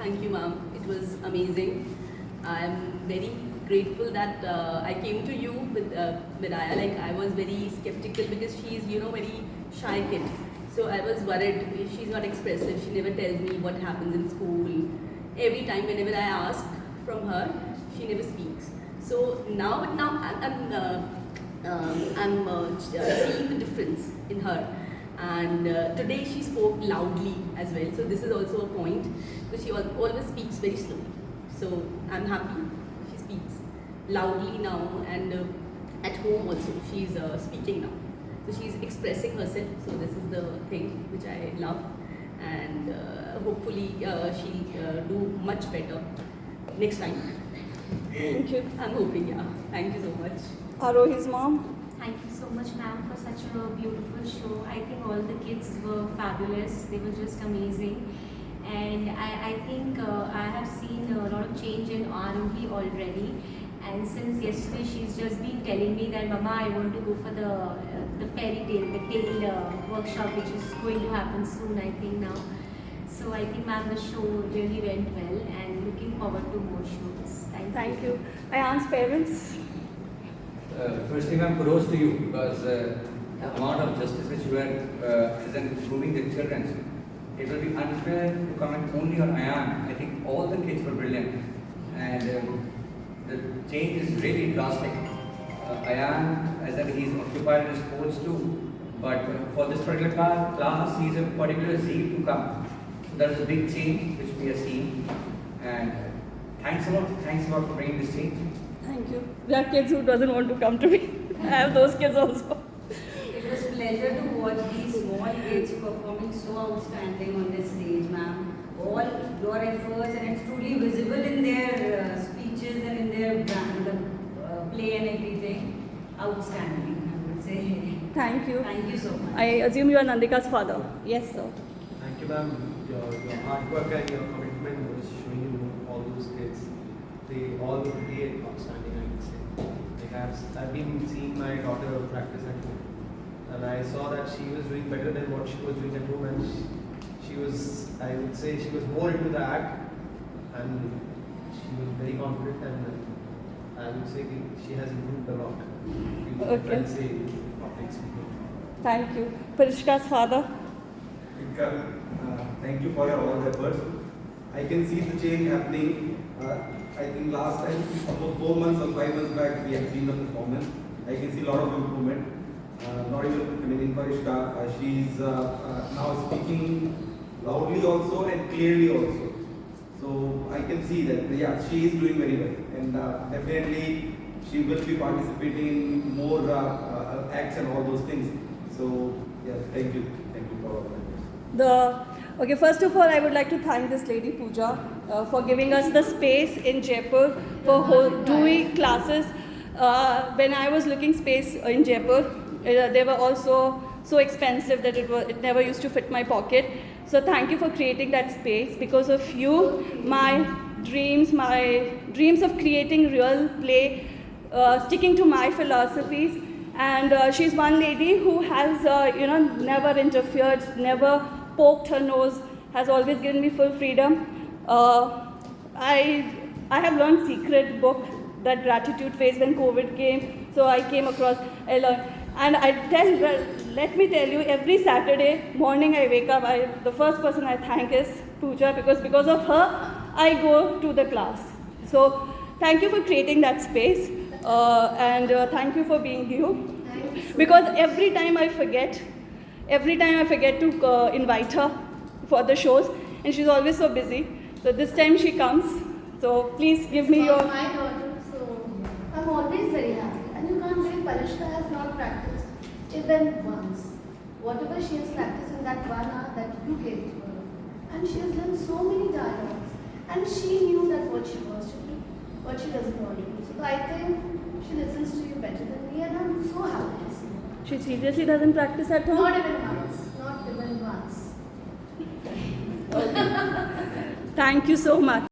Thank you, ma'am. It was amazing. I am very grateful that I came to you with Vidya. Like I was very skeptical because she's very shy kid. So I was worried. She's not expressive. She never tells me what happens in school. Every time, whenever I ask from her, she never speaks. So now I'm seeing the difference in her. And today she spoke loudly as well. So this is also a point because she always speaks very slowly. So I'm happy she speaks loudly now, and at home also she's speaking now. So she's expressing herself. So this is the thing which I love, and hopefully she'll do much better next time. Thank you. I'm hoping, yeah. Thank you so much. Arohi's mom. Thank you so much, ma'am, for such a beautiful show. I think all the kids were fabulous. They were just amazing. And I think I have seen a lot of change in Arohi already. And since yesterday, she's just been telling me that, Mama, I want to go for the fairy tale, the tale workshop, which is going to happen soon, I think now. So I think, ma'am, the show really went well, and looking forward to more shows. Thank you. Ayan's parents. Firstly, ma'am, kudos to you because the amount of justice which you are is improving the children. It will be unfair to comment only on Ayan. I think all the kids were brilliant, and the change is really drastic. Ayan, as that he's occupied in sports too, but for this particular class, he's a particular zeal to come. So that is a big change which we are seeing, and thanks a lot for bringing this change. Thank you. There are kids who doesn't want to come to me. I have those kids also. It was a pleasure to watch these small kids performing so outstanding on this stage, ma'am. All your efforts, and it's truly visible in their speeches and in their play and everything. Outstanding, I would say. Thank you. Thank you so much. I assume you are Nandika's father. Yes, sir. Thank you, ma'am. Your hard work and your commitment was showing you all those kids. They all were really outstanding, I would say. I've been seeing my daughter practice at home, and I saw that she was doing better than what she was doing at home, and she was, I would say, she was more into the act, and she was very confident, and I would say she has improved a lot. Okay. I'd say public speaking. Thank you. Parishka's father. Thank you for your all efforts. I can see the change happening. I think last time, almost 4 months or 5 months back, we have seen the performance. I can see a lot of improvement. Not even in Parishka, she's now speaking loudly also and clearly also. So I can see that, yeah, she is doing very well, and definitely she will be participating in more acts and all those things. So yeah, thank you for all that. Okay, first of all, I would like to thank this lady Pooja for giving us the space in Jaipur for doing classes. When I was looking space in Jaipur, they were also so expensive that it never used to fit my pocket. So thank you for creating that space. Because of you, my dreams of creating real play, sticking to my philosophies. And she's one lady who has, never interfered, never poked her nose, has always given me full freedom. I have learned secret book, that gratitude phase when COVID came. So I came across, I learned. And let me tell you, every Saturday morning I wake up, the first person I thank is Pooja, because of her, I go to the class. So thank you for creating that space, and thank you for being you. Because every time I forget to invite her for the shows, and she's always so busy. So this time she comes. So please give me your. My daughter, so I'm always very happy. And you can't believe Parishka has not practiced even once. Whatever she has practiced in that 1 hour that you gave to her, and she has learned so many dialogues, and she knew that what she wants to do, what she doesn't want to do. So I think she listens to you better than me, and I'm so happy to see her. She seriously doesn't practice at home? Not even once. Not even once. Thank you so much.